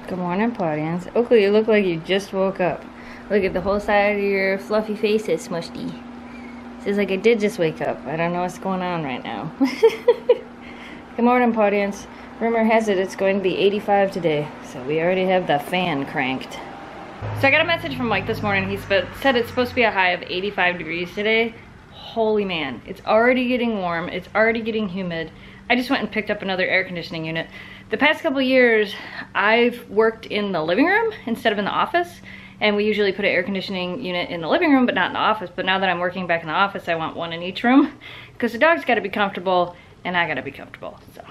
Good morning, Pawdians. Oakley, you look like you just woke up. Look at the whole side of your fluffy face is smushy. Seems like I did just wake up. I don't know what's going on right now. Good morning, Pawdians. Rumor has it it's going to be 85 today, so we already have the fan cranked. So I got a message from Mike this morning. He said it's supposed to be a high of 85 degrees today. Holy man, it's already getting warm. It's already getting humid. I just went and picked up another air conditioning unit. The past couple years, I've worked in the living room instead of in the office, and we usually put an air conditioning unit in the living room, but not in the office. But now that I'm working back in the office, I want one in each room, because the dog's gotta be comfortable, and I gotta be comfortable. So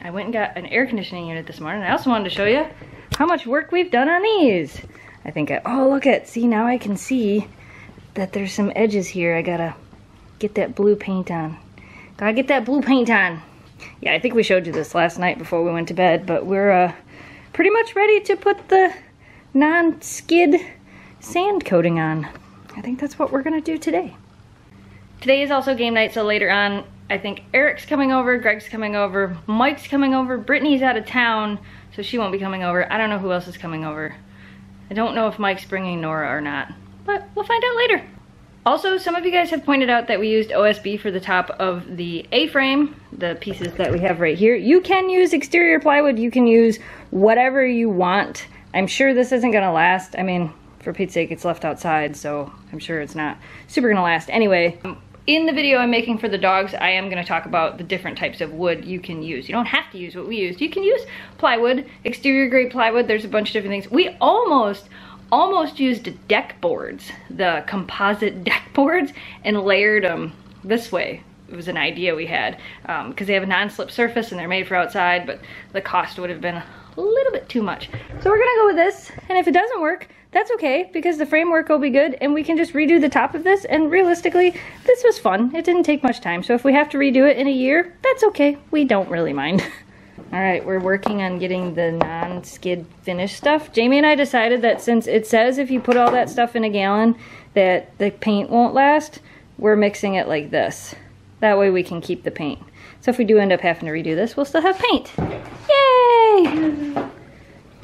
I went and got an air conditioning unit this morning. I also wanted to show you how much work we've done on these. Oh, look at, see, now I can see that there's some edges here. I gotta get that blue paint on. Gotta get that blue paint on. Yeah, I think we showed you this last night before we went to bed, but we're pretty much ready to put the non-skid sand coating on. I think that's what we're gonna do today. Today is also game night, so later on, I think Eric's coming over, Greg's coming over, Mike's coming over, Brittany's out of town, so she won't be coming over. I don't know who else is coming over. I don't know if Mike's bringing Nora or not, but we'll find out later. Also, some of you guys have pointed out that we used OSB for the top of the A-frame, the pieces that we have right here. You can use exterior plywood, you can use whatever you want. I'm sure this isn't gonna last. I mean, for Pete's sake, it's left outside, so I'm sure it's not super gonna last. Anyway, in the video I'm making for the dogs, I am gonna talk about the different types of wood you can use. You don't have to use what we used. You can use plywood, exterior grade plywood. There's a bunch of different things. We almost used deck boards, the composite deck boards, and layered them this way. It was an idea we had, because they have a non-slip surface and they're made for outside, but the cost would have been a little bit too much. So we're gonna go with this, and if it doesn't work, that's okay, because the framework will be good, and we can just redo the top of this, and realistically, this was fun. It didn't take much time, so if we have to redo it in a year, that's okay. We don't really mind. All right, we're working on getting the non-skid finish stuff. Jamie and I decided that since it says if you put all that stuff in a gallon that the paint won't last, we're mixing it like this. That way we can keep the paint. So if we do end up having to redo this, we'll still have paint. Yay!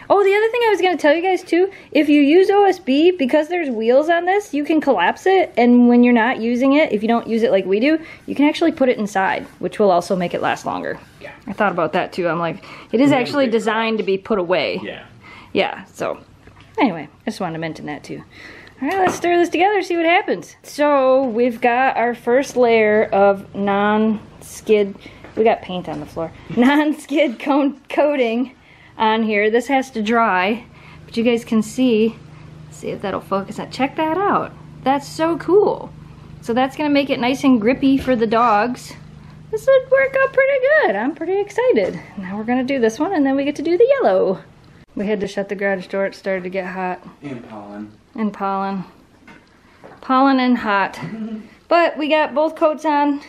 Oh, the other thing I was gonna tell you guys too, if you use OSB, because there's wheels on this, you can collapse it, and when you're not using it, if you don't use it like we do, you can actually put it inside, which will also make it last longer. Yeah. I thought about that too. I'm like, it is actually designed to be put away. Yeah. Yeah, so anyway, I just wanted to mention that too. All right, let's stir this together, see what happens. So we've got our first layer of non-skid, we got paint on the floor, non-skid coating on here. This has to dry, but you guys can see if that'll focus on. Check that out. That's so cool. So that's gonna make it nice and grippy for the dogs. This would work out pretty good. I'm pretty excited. Now we're gonna do this one, and then we get to do the yellow. We had to shut the garage door. It started to get hot. And pollen. And pollen. Pollen and hot. But we got both coats on,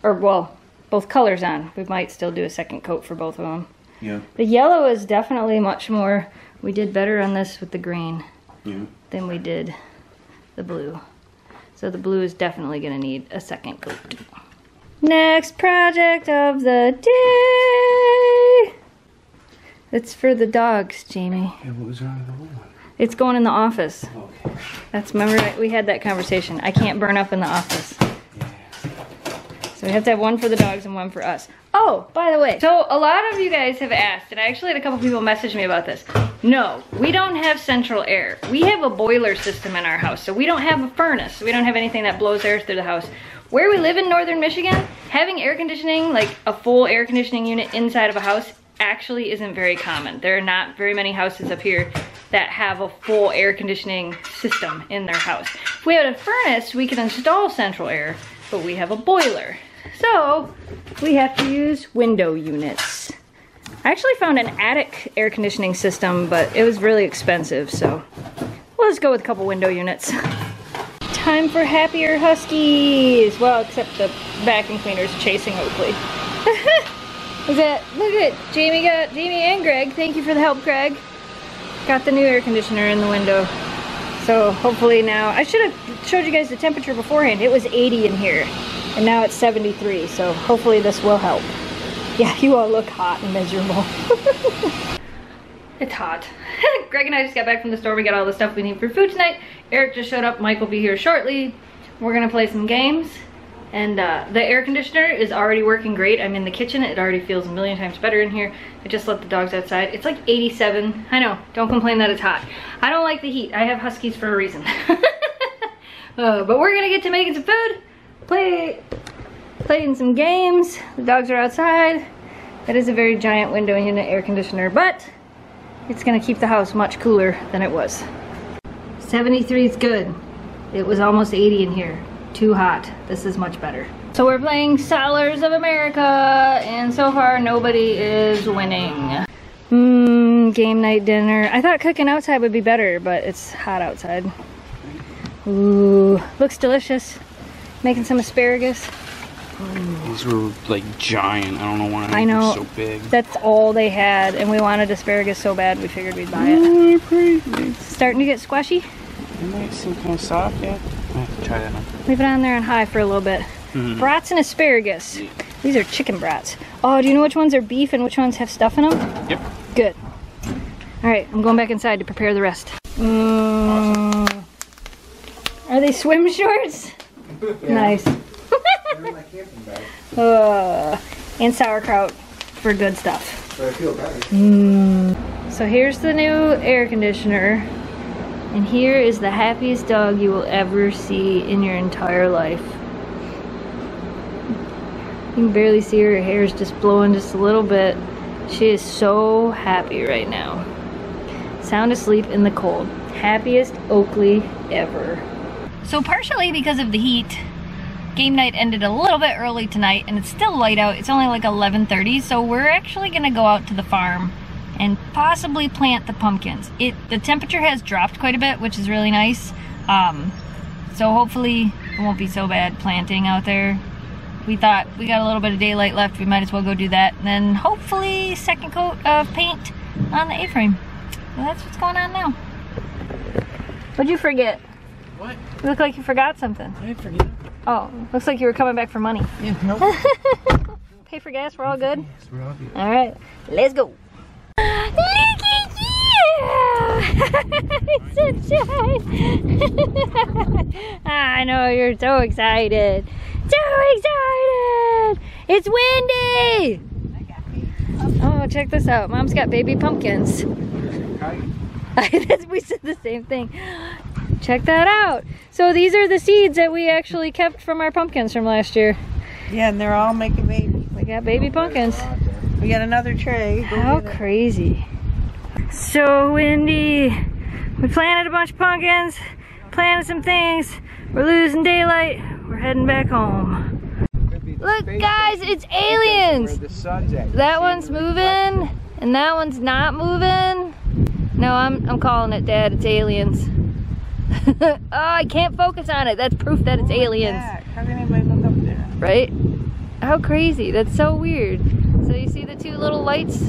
or well, both colors on. We might still do a second coat for both of them. Yeah. The yellow is definitely much more, we did better on this with the green than we did the blue. So the blue is definitely gonna need a second coat. Next project of the day. It's for the dogs, Jamie. Yeah, what was wrong with the blue one? It's going in the office. Okay. Remember, we had that conversation. I can't burn up in the office. So we have to have one for the dogs and one for us. Oh, by the way, so a lot of you guys have asked, and I actually had a couple people message me about this. No, we don't have central air. We have a boiler system in our house, so we don't have a furnace. We don't have anything that blows air through the house. Where we live in northern Michigan, having air conditioning, like a full air conditioning unit inside of a house, actually isn't very common. There are not very many houses up here that have a full air conditioning system in their house. If we had a furnace, we could install central air, but we have a boiler. So we have to use window units. I actually found an attic air conditioning system, but it was really expensive, so we'll just go with a couple window units. Time for happier huskies. Well, except the vacuum cleaner's chasing Oakley. Look at Jamie and Greg. Thank you for the help, Greg. Got the new air conditioner in the window. So hopefully now, I should have showed you guys the temperature beforehand. It was 80 in here. And now it's 73, so hopefully this will help. Yeah, you all look hot and miserable. It's hot. Greg and I just got back from the store. We got all the stuff we need for food tonight. Eric just showed up. Mike will be here shortly. We're gonna play some games. And the air conditioner is already working great. I'm in the kitchen. It already feels a million times better in here. I just let the dogs outside. It's like 87. I know, don't complain that it's hot. I don't like the heat. I have huskies for a reason. But we're gonna get to making some food, playing some games. The dogs are outside. That is a very giant window unit air conditioner, but it's gonna keep the house much cooler than it was. 73 is good. It was almost 80 in here. Too hot. This is much better. So we're playing Settlers of America, and so far nobody is winning. Game night dinner. I thought cooking outside would be better, but it's hot outside. Ooh, looks delicious. Making some asparagus. These were like giant. I don't know why I know. They're so big. That's all they had, and we wanted asparagus so bad we figured we'd buy it. Oh, they're crazy. Starting to get squishy. They might seem kind of soft yet. I have to try that now. Leave it on there on high for a little bit. Brats and asparagus. Yeah. These are chicken brats. Oh, do you know which ones are beef and which ones have stuff in them? Yep. Good. All right, I'm going back inside to prepare the rest. Awesome. Are they swim shorts? Yeah. Nice. And sauerkraut for good stuff. But I feel better. So here's the new air conditioner. And here is the happiest dog you will ever see in your entire life. You can barely see her hair is just blowing just a little bit. She is so happy right now. Sound asleep in the cold. Happiest Oakley ever. So partially because of the heat, game night ended a little bit early tonight, and it's still light out. It's only like 11:30, so we're actually gonna go out to the farm and possibly plant the pumpkins. The temperature has dropped quite a bit, which is really nice. So hopefully it won't be so bad planting out there. We thought we got a little bit of daylight left, we might as well go do that. And then hopefully second coat of paint on the A-frame. So that's what's going on now. What'd you forget? What? You look like you forgot something. I didn't forget. Oh, looks like you were coming back for money. Yeah, nope. Pay for gas, we're all good? Yes, we're all good. All right, let's go. Look at you! Sunshine! I know, you're so excited. So excited! It's windy! Oh, check this out. Mom's got baby pumpkins. We said the same thing. Check that out. So these are the seeds that we actually kept from our pumpkins from last year. Yeah, and they're all making babies. We got baby pumpkins. We got another tray. Go How get it. crazy. So windy. We planted a bunch of pumpkins, planted some things. We're losing daylight. We're heading back home. Look guys, it's aliens. That one's moving and that one's not moving. No, I'm calling it, Dad. It's aliens. Oh, I can't focus on it. That's proof that it's aliens. How can anybody look up there? Right? How crazy. That's so weird. So you see the two little lights?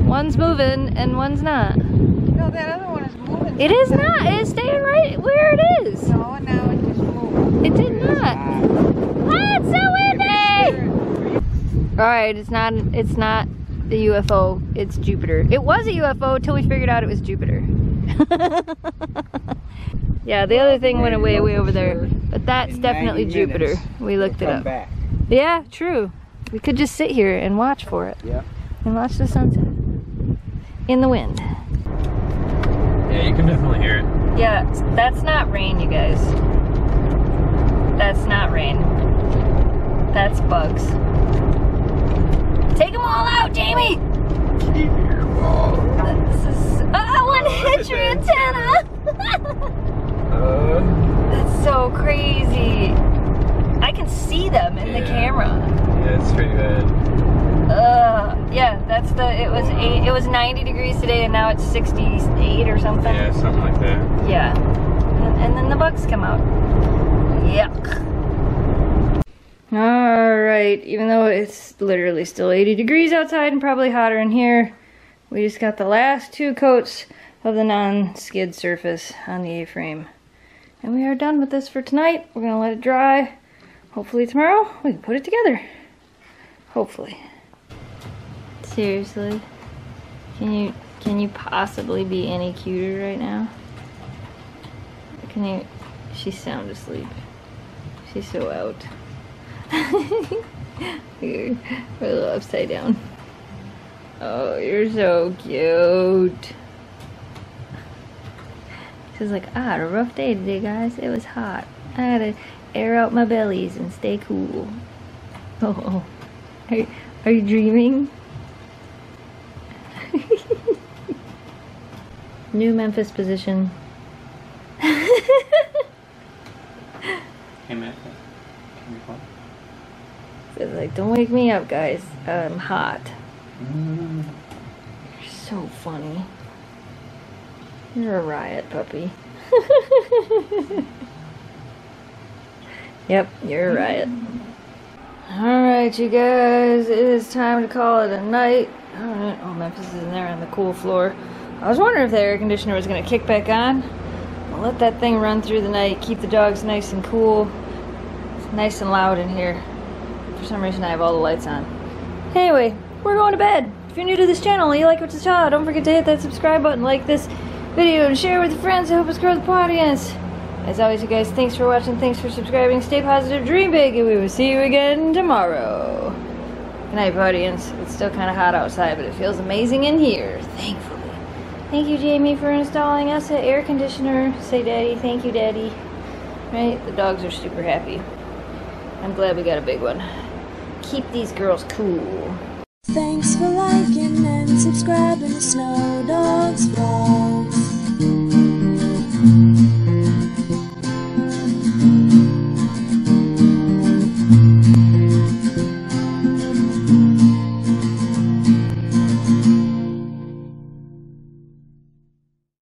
One's moving and one's not. No, that other one is moving. It is not. It's staying right where it is. No, now it just moved. It did not. Ah, it's so windy! Alright, it's not the UFO. It's Jupiter. It was a UFO until we figured out it was Jupiter. Yeah, the other thing went away way over there. But that's definitely Jupiter. We looked it up. Back. Yeah, true. We could just sit here and watch for it. Yeah. And watch the sunset. In the wind. Yeah, you can definitely hear it. Yeah, that's not rain, you guys. That's not rain. That's bugs. Take them all out, Jamie! Keep your ball. I want to hit your antenna! That's so crazy. I can see them in the camera. Yeah, it's pretty bad. Yeah, that's it was 90 degrees today and now it's 68 or something. Yeah, something like that. Yeah. And then the bugs come out. Yuck. Alright, even though it's literally still 80 degrees outside and probably hotter in here, we just got the last two coats of the non-skid surface on the A-frame. And we are done with this for tonight. We're gonna let it dry. Hopefully tomorrow we can put it together. Hopefully. Seriously? Can you Can you possibly be any cuter right now? Can you? She's sound asleep. She's so out. You're a little upside down. Oh, you're so cute. She's like, I had a rough day today, guys. It was hot. I had to air out my bellies and stay cool. Oh, are you dreaming? New Memphis position. Hey, Memphis. Can we call? It's like, don't wake me up, guys. I'm hot. You're so funny. You're a riot, puppy. Yep, you're a riot. Alright, you guys, it is time to call it a night. Alright, oh, Memphis is in there on the cool floor. I was wondering if the air conditioner was going to kick back on. I'll let that thing run through the night, keep the dogs nice and cool. It's nice and loud in here. For some reason, I have all the lights on. Anyway, we're going to bed. If you're new to this channel and you like what you saw, don't forget to hit that subscribe button, like this video, and share with your friends to help us grow the audience. As always, you guys, thanks for watching, thanks for subscribing, stay positive, dream big, and we will see you again tomorrow. Good night, audience. It's still kind of hot outside, but it feels amazing in here, thankfully. Thank you, Jamie, for installing us an air conditioner. Say, Daddy. Thank you, Daddy. Right? The dogs are super happy. I'm glad we got a big one. Keep these girls cool. Thanks for liking and subscribing to Snow Dogs Vlog.